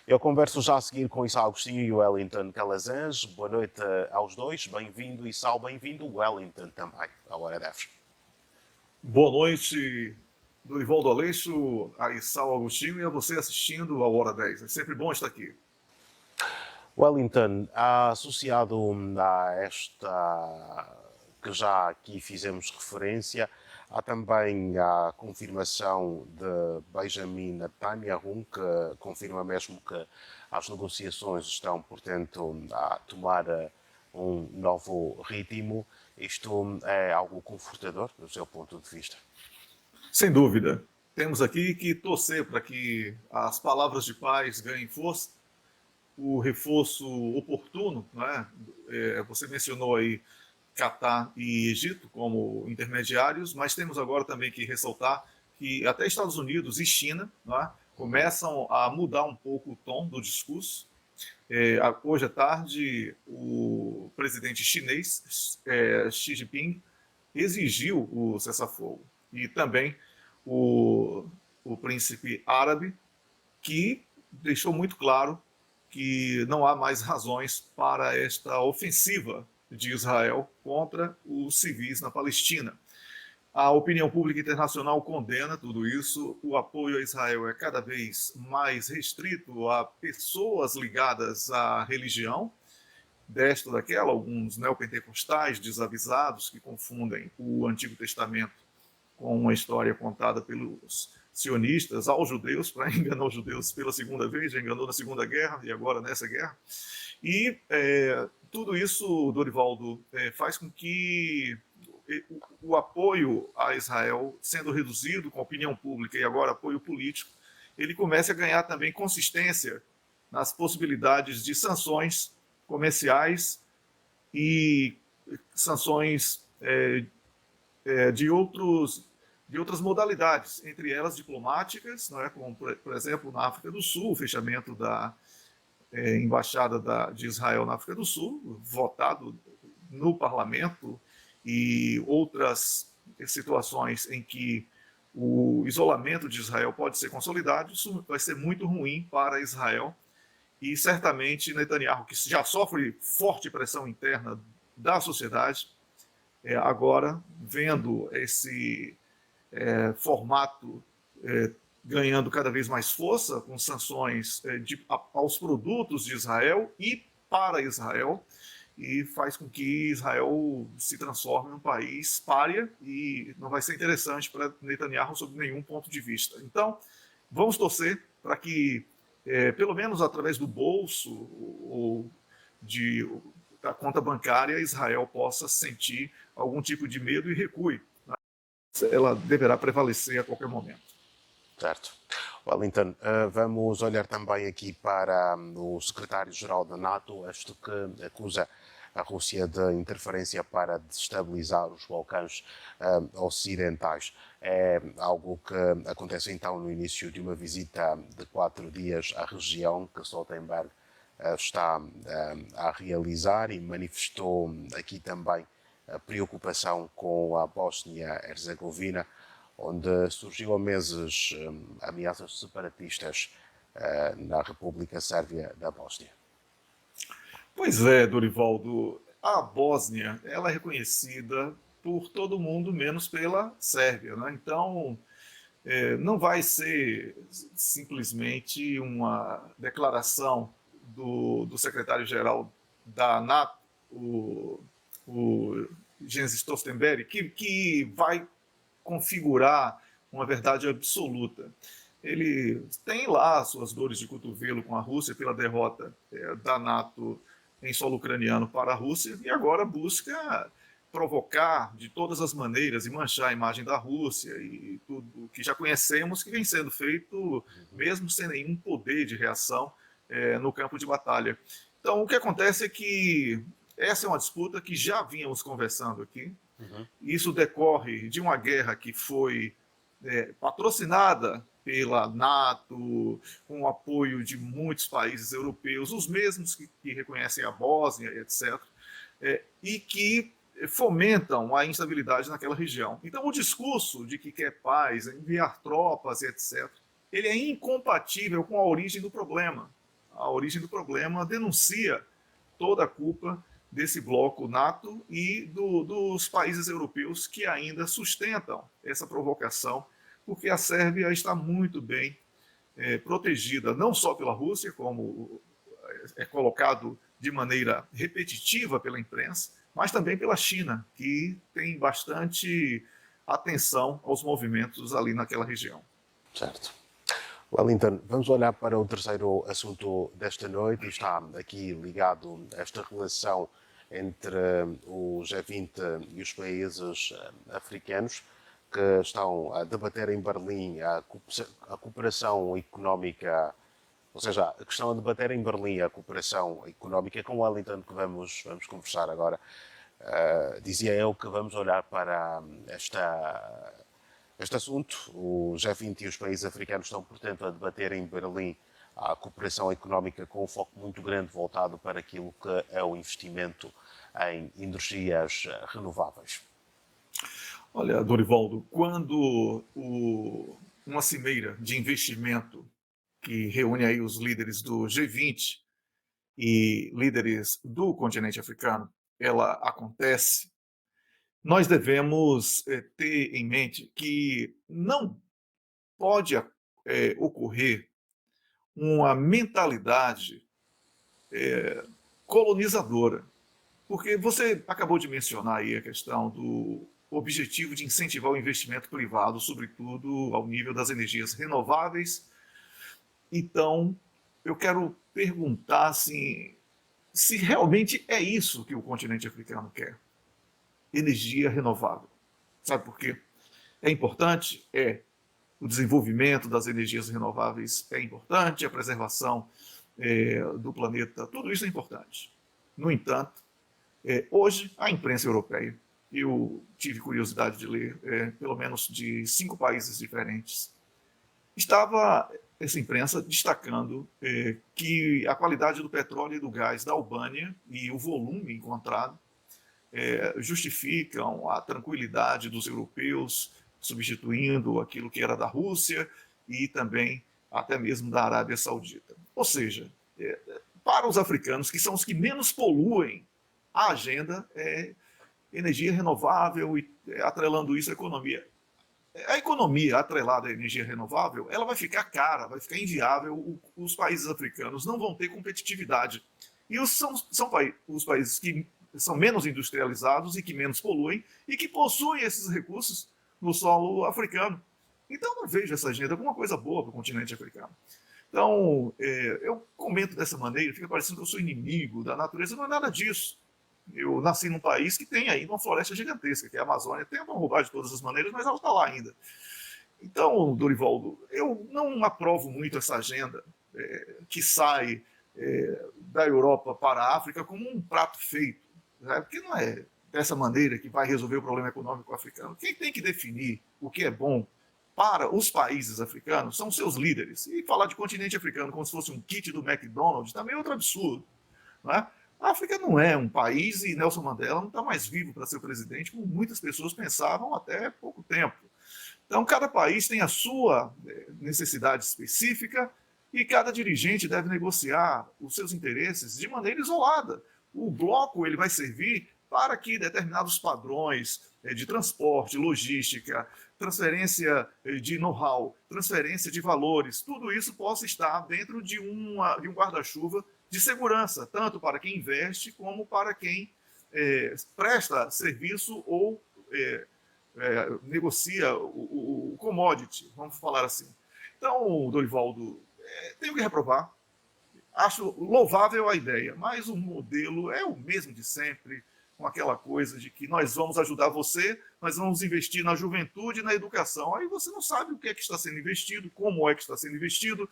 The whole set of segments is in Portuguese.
Eu converso já a seguir com Isso Agostinho e o Wellington Calazans. Boa noite aos dois. Bem-vindo, Issal, bem-vindo. Wellington também, à hora deve. Boa noite, Dorivaldo Aleixo, a Issal Agostinho e a você assistindo ao Hora 10. É sempre bom estar aqui. Wellington, associado a esta que já aqui fizemos referência, há também a confirmação de Benjamin Netanyahu, que confirma mesmo que as negociações estão, portanto, a tomar um novo ritmo. Isto é algo confortador, do seu ponto de vista? Sem dúvida, temos aqui que torcer para que as palavras de paz ganhem força, o reforço oportuno, né? Você mencionou aí Catar e Egito como intermediários, mas temos agora também que ressaltar que até Estados Unidos e China, né, começam a mudar um pouco o tom do discurso. Hoje à tarde, o presidente chinês, Xi Jinping, exigiu o cessar-fogo. E também o, o príncipe árabe, que deixou muito claro que não há mais razões para esta ofensiva de Israel contra os civis na Palestina. A opinião pública internacional condena tudo isso. O apoio a Israel é cada vez mais restrito a pessoas ligadas à religião, desta ou daquela, alguns neopentecostais desavisados que confundem o Antigo Testamento com uma história contada pelos sionistas aos judeus, para enganar os judeus pela segunda vez, já enganou na Segunda Guerra e agora nessa guerra. E tudo isso, Dorivaldo, faz com que o apoio a Israel, sendo reduzido com a opinião pública e agora apoio político, ele comece a ganhar também consistência nas possibilidades de sanções comerciais e sanções de outras modalidades, entre elas diplomáticas, não é? Como, por exemplo, na África do Sul, o fechamento da embaixada de Israel na África do Sul, votado no parlamento, e outras situações em que o isolamento de Israel pode ser consolidado. Isso vai ser muito ruim para Israel, e certamente Netanyahu, que já sofre forte pressão interna da sociedade, agora vendo esse formato ganhando cada vez mais força, com sanções aos produtos de Israel e para Israel, e faz com que Israel se transforme em um país pária, e não vai ser interessante para Netanyahu sob nenhum ponto de vista. Então, vamos torcer para que, pelo menos através do bolso ou da conta bancária, Israel possa sentir algum tipo de medo e recue. Ela deverá prevalecer a qualquer momento. Certo. Wellington, vamos olhar também aqui para o secretário-geral da NATO, este que acusa a Rússia de interferência para desestabilizar os Balcãs ocidentais. É algo que acontece então no início de uma visita de 4 dias à região que Stoltenberg está a realizar, e manifestou aqui também a preocupação com a Bósnia-Herzegovina, onde surgiu há meses ameaças separatistas na República Sérvia da Bósnia. Pois é, Dorivaldo, a Bósnia ela é reconhecida por todo mundo, menos pela Sérvia, né? Então, não vai ser simplesmente uma declaração do secretário-geral da NATO, o Jens Stoltenberg, que vai configurar uma verdade absoluta. Ele tem lá suas dores de cotovelo com a Rússia pela derrota da NATO em solo ucraniano para a Rússia, e agora busca provocar de todas as maneiras e manchar a imagem da Rússia e tudo que já conhecemos que vem sendo feito mesmo sem nenhum poder de reação no campo de batalha. Então, o que acontece é que essa é uma disputa que já vínhamos conversando aqui. Isso decorre de uma guerra que foi patrocinada pela NATO, com o apoio de muitos países europeus, os mesmos que reconhecem a Bósnia, etc., e que fomentam a instabilidade naquela região. Então, o discurso de que quer paz, enviar tropas, etc., ele é incompatível com a origem do problema. a origem do problema, denuncia toda a culpa desse bloco NATO e dos países europeus que ainda sustentam essa provocação, porque a Sérvia está muito bem protegida, não só pela Rússia, como é colocado de maneira repetitiva pela imprensa, mas também pela China, que tem bastante atenção aos movimentos ali naquela região. Certo. Wellington, vamos olhar para o terceiro assunto desta noite, e está aqui ligado a esta relação entre o G20 e os países africanos, que estão a debater em Berlim a cooperação económica, ou seja, que estão a debater em Berlim a cooperação económica. Com Wellington, que vamos conversar agora, dizia eu que vamos olhar para este assunto. O G20 e os países africanos estão, portanto, a debater em Berlim a cooperação económica com um foco muito grande voltado para aquilo que é o investimento em energias renováveis. Olha, Dorivaldo, quando uma cimeira de investimento que reúne aí os líderes do G20 e líderes do continente africano, ela acontece, nós devemos ter em mente que não pode ocorrer uma mentalidade colonizadora, porque você acabou de mencionar aí a questão do objetivo de incentivar o investimento privado, sobretudo ao nível das energias renováveis. Então, eu quero perguntar assim, se realmente é isso que o continente africano quer. Energia renovável. Sabe por quê? É importante? É. O desenvolvimento das energias renováveis é importante, a preservação do planeta, tudo isso é importante. No entanto, hoje a imprensa europeia, eu tive curiosidade de ler, pelo menos de 5 países diferentes, estava essa imprensa destacando que a qualidade do petróleo e do gás da Albânia e o volume encontrado justificam a tranquilidade dos europeus, substituindo aquilo que era da Rússia e também até mesmo da Arábia Saudita. Ou seja, para os africanos, que são os que menos poluem, a agenda é energia renovável e atrelando isso à economia. A economia atrelada à energia renovável, ela vai ficar cara, vai ficar inviável, os países africanos não vão ter competitividade. E são os países que são menos industrializados e que menos poluem e que possuem esses recursos no solo africano. Então, não vejo essa agenda como uma coisa boa para o continente africano. Então, eu comento dessa maneira, fica parecendo que eu sou inimigo da natureza, não é nada disso. Eu nasci num país que tem ainda uma floresta gigantesca, que é a Amazônia. Tentam roubar de todas as maneiras, mas ela está lá ainda. Então, Dorivaldo, eu não aprovo muito essa agenda que sai da Europa para a África como um prato feito, né? Porque não é dessa maneira que vai resolver o problema econômico africano. Quem tem que definir o que é bom para os países africanos são seus líderes. E falar de continente africano como se fosse um kit do McDonald's também é outro absurdo, não é? A África não é um país e Nelson Mandela não está mais vivo para ser presidente, como muitas pessoas pensavam até pouco tempo. Então, cada país tem a sua necessidade específica e cada dirigente deve negociar os seus interesses de maneira isolada. O bloco ele vai servir para que determinados padrões de transporte, logística, transferência de know-how, transferência de valores, tudo isso possa estar dentro de um guarda-chuva de segurança, tanto para quem investe como para quem presta serviço ou negocia o commodity, vamos falar assim. Então, Dorivaldo, tenho que reprovar. Acho louvável a ideia, mas o modelo é o mesmo de sempre, com aquela coisa de que nós vamos ajudar você, nós vamos investir na juventude e na educação. Aí você não sabe o que é que está sendo investido, como é que está sendo investido,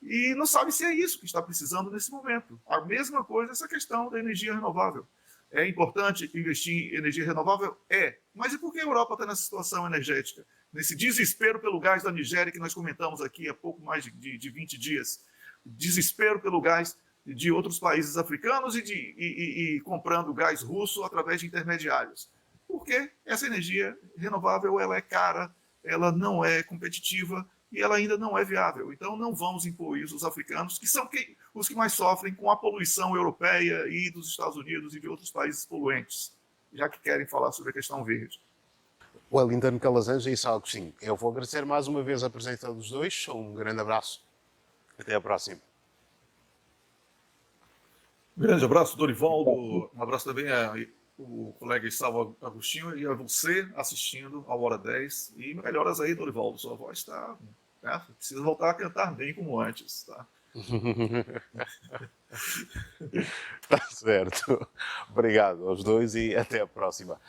e não sabe se é isso que está precisando nesse momento. A mesma coisa essa questão da energia renovável. É importante investir em energia renovável? É. Mas e por que a Europa está nessa situação energética? Nesse desespero pelo gás da Nigéria que nós comentamos aqui há pouco mais de 20 dias. Desespero pelo gás de outros países africanos e comprando gás russo através de intermediários. Porque essa energia renovável ela é cara, ela não é competitiva e ela ainda não é viável. Então não vamos impor isso aos africanos, que são os que mais sofrem com a poluição europeia e dos Estados Unidos e de outros países poluentes, já que querem falar sobre a questão verde. Wellington Calazans e Sal Agostinho, eu vou agradecer mais uma vez a presença dos dois. Um grande abraço. Até a próxima. Um grande abraço, Dorivaldo. Um abraço também ao colega Salvo Agostinho e a você assistindo ao Hora 10. E melhoras aí, Dorivaldo. Sua voz está. Né? Precisa voltar a cantar bem como antes. Tá? Tá certo. Obrigado aos dois e até a próxima.